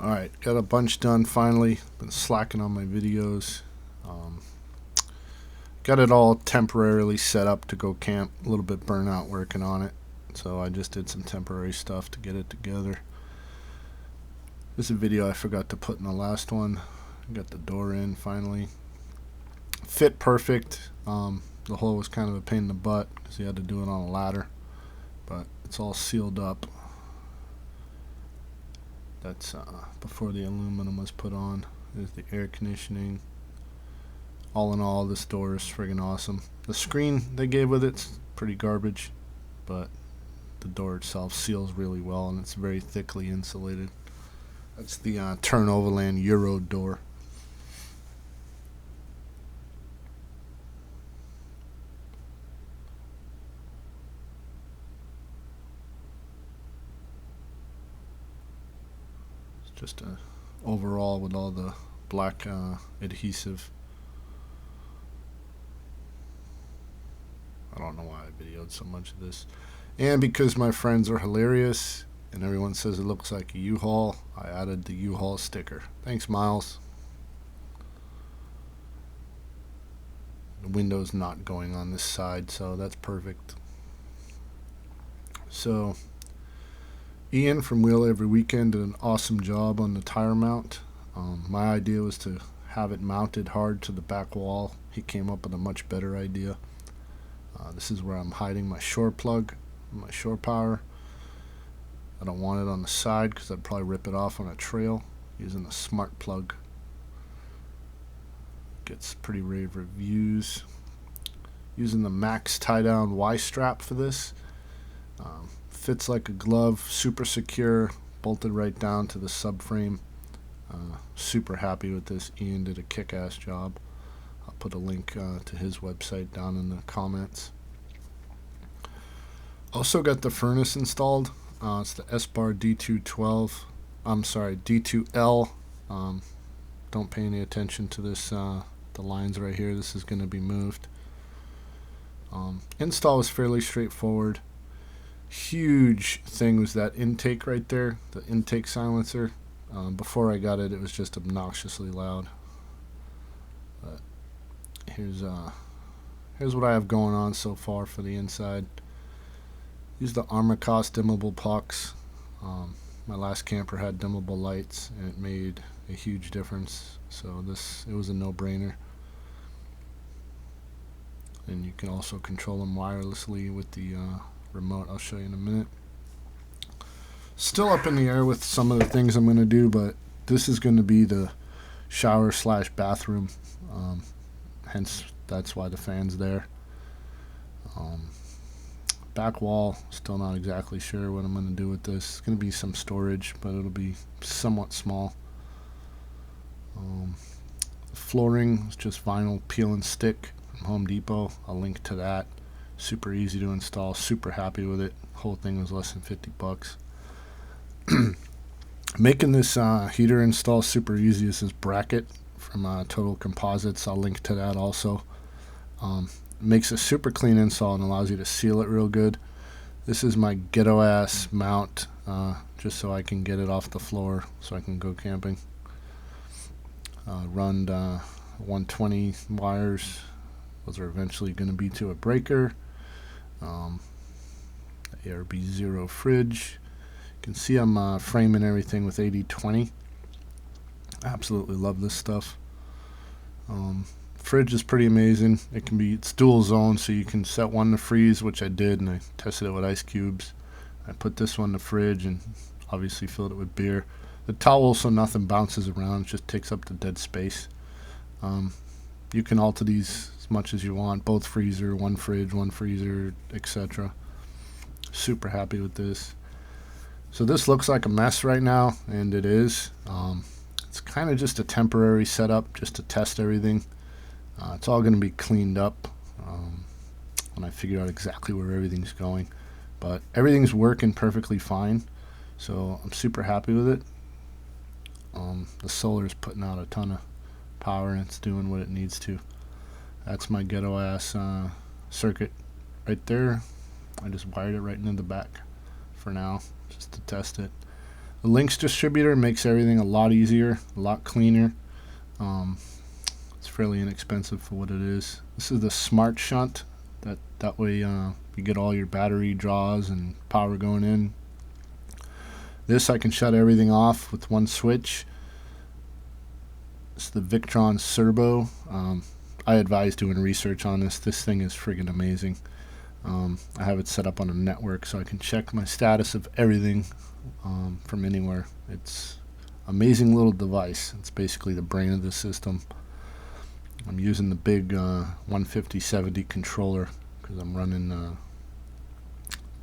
Alright, got a bunch done finally. Been slacking on my videos. Got it all temporarily set up to go camp. A little bit burnout working on it. So I just did some temporary stuff to get it together. This is a video I forgot to put in the last one. Got the door in finally. Fit perfect. The hole was kind of a pain in the butt because you had to do it on a ladder. But it's all sealed up. That's before the aluminum was put on. There's the air conditioning. All in all, this door is friggin' awesome. The screen they gave with it's pretty garbage, but the door itself seals really well and it's very thickly insulated. That's the Turnoverland Euro door. It's just a overall with all the black adhesive. I don't know why I videoed so much of this. And because my friends are hilarious and everyone says it looks like a U-Haul, I added the U-Haul sticker. Thanks, Miles. The window's not going on this side, so that's perfect. So Ian from Wheel Every Weekend did an awesome job on the tire mount. My idea was to have it mounted hard to the back wall. He came up with a much better idea. This is where I'm hiding my shore plug, my shore power. I don't want it on the side because I'd probably rip it off on a trail using the smart plug. Gets pretty rave reviews. Using the Max tie-down Y-strap for this. Fits like a glove, super secure, bolted right down to the subframe. Super happy with this. Ian did a kick-ass job. I'll put a link to his website down in the comments. Also got the furnace installed. It's the S-Bar D212. I'm sorry, D2L. Don't pay any attention to this. The lines right here. This is going to be moved. Install was fairly straightforward. Huge thing was that intake right there, the intake silencer. Before I got it, it was just obnoxiously loud. But here's what I have going on so far for the inside. Use the Armacost dimmable pucks. My last camper had dimmable lights and it made a huge difference, so it was a no-brainer. And you can also control them wirelessly with the remote. I'll show you in a minute. Still up in the air with some of the things I'm going to do, but this is going to be the shower / bathroom. Hence that's why the fan's there. Back wall, still not exactly sure what I'm going to do with this. It's going to be some storage, but it'll be somewhat small. The flooring is just vinyl peel and stick from Home Depot. I'll link to that. Super easy to install, super happy with it. Whole thing was less than 50 bucks. Making this heater install super easy. This is bracket from Total Composites. I'll link to that also. Makes a super clean install and allows you to seal it real good. This is my ghetto ass mount, just so I can get it off the floor so I can go camping. Run 120 wires. Those are eventually going to be to a breaker. ARB0 fridge. You can see I'm framing everything with 80/20. Absolutely love this stuff. Fridge is pretty amazing. It's dual zone, so you can set one to freeze, which I did, and I tested it with ice cubes. I put this one in the fridge and obviously filled it with beer. The towel, so nothing bounces around, just takes up the dead space. You can alter these as much as you want, both freezer, one fridge, one freezer, etc. Super happy with this. So this looks like a mess right now, and it is. It's kind of just a temporary setup just to test everything. It's all going to be cleaned up when I figure out exactly where everything's going. But everything's working perfectly fine, so I'm super happy with it. The solar's putting out a ton of power and it's doing what it needs to. That's my ghetto ass circuit right there. I just wired it right into the back for now just to test it. The links distributor makes everything a lot easier, a lot cleaner. It's fairly inexpensive for what it is. This is the smart shunt. That way you get all your battery draws and power going in. This I can shut everything off with one switch. It's the Victron Servo. I advise doing research on this. This thing is friggin' amazing. I have it set up on a network so I can check my status of everything from anywhere. It's an amazing little device. It's basically the brain of the system. I'm using the big 150/70 controller because I'm running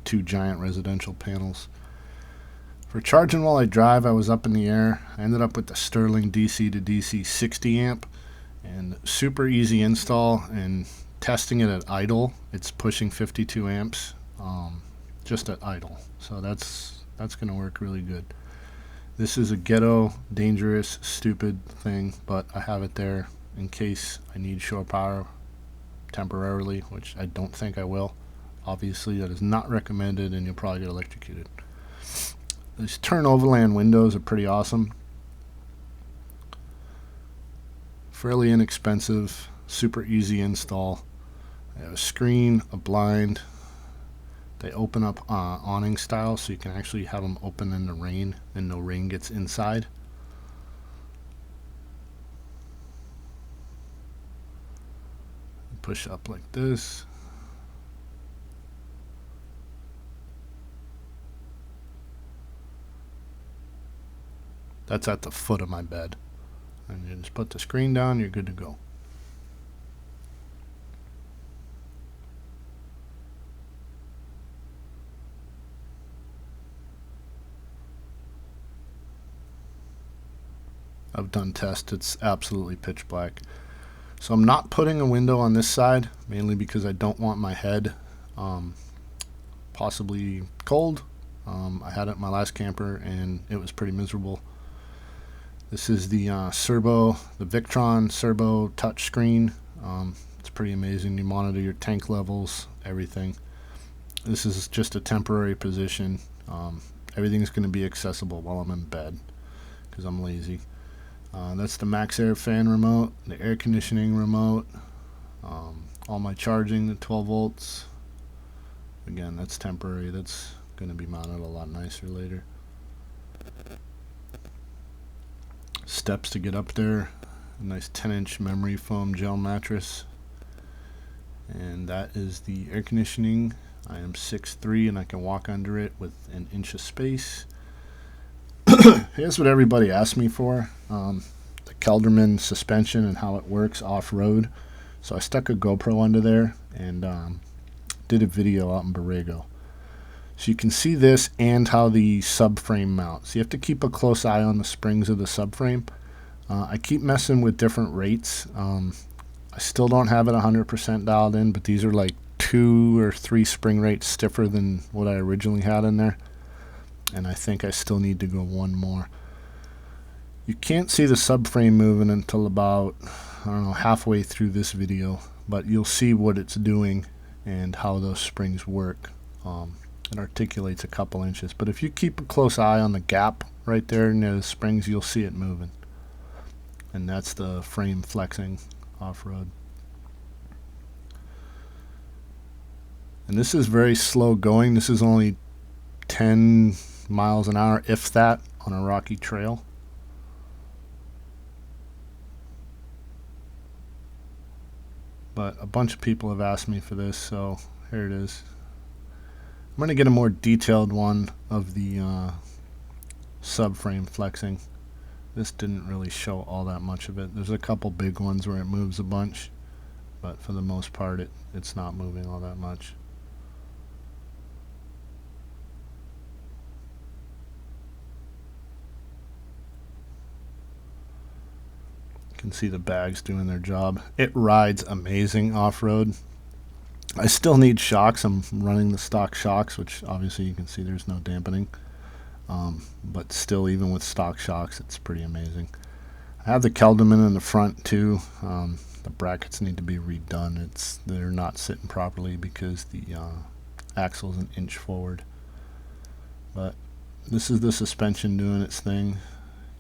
2 giant residential panels. For charging while I drive, I was up in the air. I ended up with the Sterling DC to DC 60 amp, and super easy install, and testing it at idle, it's pushing 52 amps just at idle. So that's going to work really good. This is a ghetto, dangerous, stupid thing, but I have it there in case I need shore power temporarily, which I don't think I will. Obviously, that is not recommended, and you'll probably get electrocuted. These Turnoverland Windows are pretty awesome. Fairly inexpensive, super easy install. They have a screen, a blind. They open up awning style, so you can actually have them open in the rain and no rain gets inside. Push up like this. That's at the foot of my bed. And you just put the screen down, you're good to go. I've done tests, it's absolutely pitch black. So I'm not putting a window on this side, mainly because I don't want my head possibly cold. I had it in my last camper and it was pretty miserable. This is the Servo, the Victron Servo touch screen. It's pretty amazing. You monitor your tank levels, everything. This is just a temporary position. Everything's going to be accessible while I'm in bed because I'm lazy. That's the max air fan remote, the air conditioning remote, all my charging, the 12 volts. Again, that's temporary. That's going to be mounted a lot nicer later. Steps to get up there, a nice 10-inch memory foam gel mattress, and that is the air conditioning. I am 6'3" and I can walk under it with an inch of space. Here's what everybody asked me for, the Kelderman suspension and how it works off-road. So I stuck a GoPro under there and did a video out in Borrego. So you can see this and how the subframe mounts. You have to keep a close eye on the springs of the subframe. I keep messing with different rates. I still don't have it 100% dialed in, but these are like 2 or 3 spring rates stiffer than what I originally had in there. And I think I still need to go 1 more. You can't see the subframe moving until about, I don't know, halfway through this video, but you'll see what it's doing and how those springs work. It articulates a couple inches, but if you keep a close eye on the gap right there near the springs, you'll see it moving. And that's the frame flexing off-road. And this is very slow going. This is only 10 miles an hour, if that, on a rocky trail. But a bunch of people have asked me for this, so here it is. I'm going to get a more detailed one of the subframe flexing. This didn't really show all that much of it. There's a couple big ones where it moves a bunch, but for the most part it's not moving all that much. You can see the bags doing their job. It rides amazing off-road. I still need shocks. I'm running the stock shocks, which obviously you can see there's no dampening. But still, even with stock shocks, it's pretty amazing. I have the Kelderman in the front too. The brackets need to be redone. They're not sitting properly because the axle's an inch forward. But this is the suspension doing its thing. You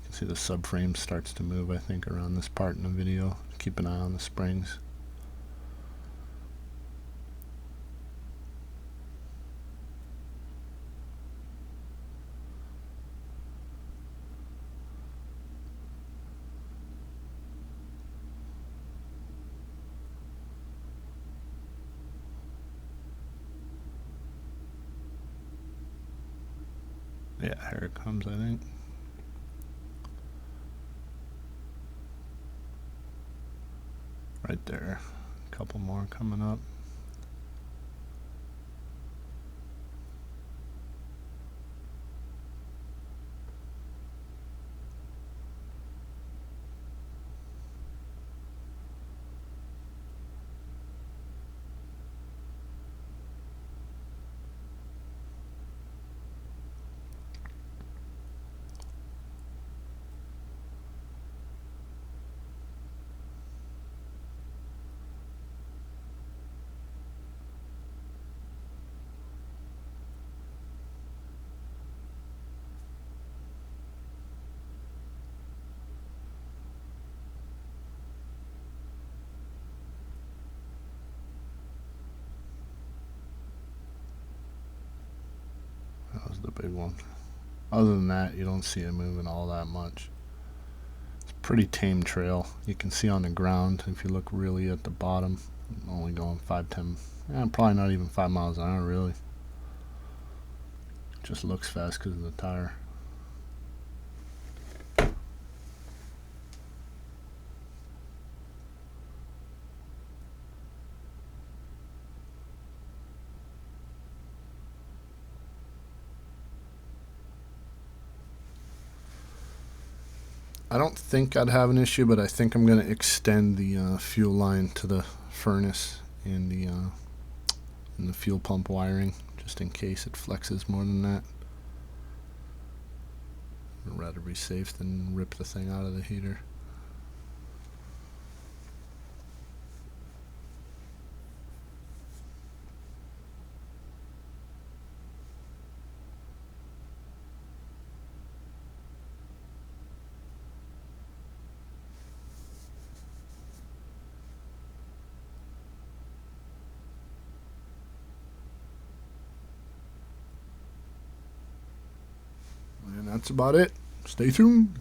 can see the subframe starts to move, I think, around this part in the video. Keep an eye on the springs. Yeah, here it comes, I think. Right there. A couple more coming up. That was the big one. Other than that, you don't see it moving all that much. It's a pretty tame trail. You can see on the ground, if you look really at the bottom, only going 5-10, probably not even 5 miles an hour really. Just looks fast because of the tire. I don't think I'd have an issue, but I think I'm going to extend the fuel line to the furnace and the fuel pump wiring, just in case it flexes more than that. I'd rather be safe than rip the thing out of the heater. And that's about it. Stay tuned.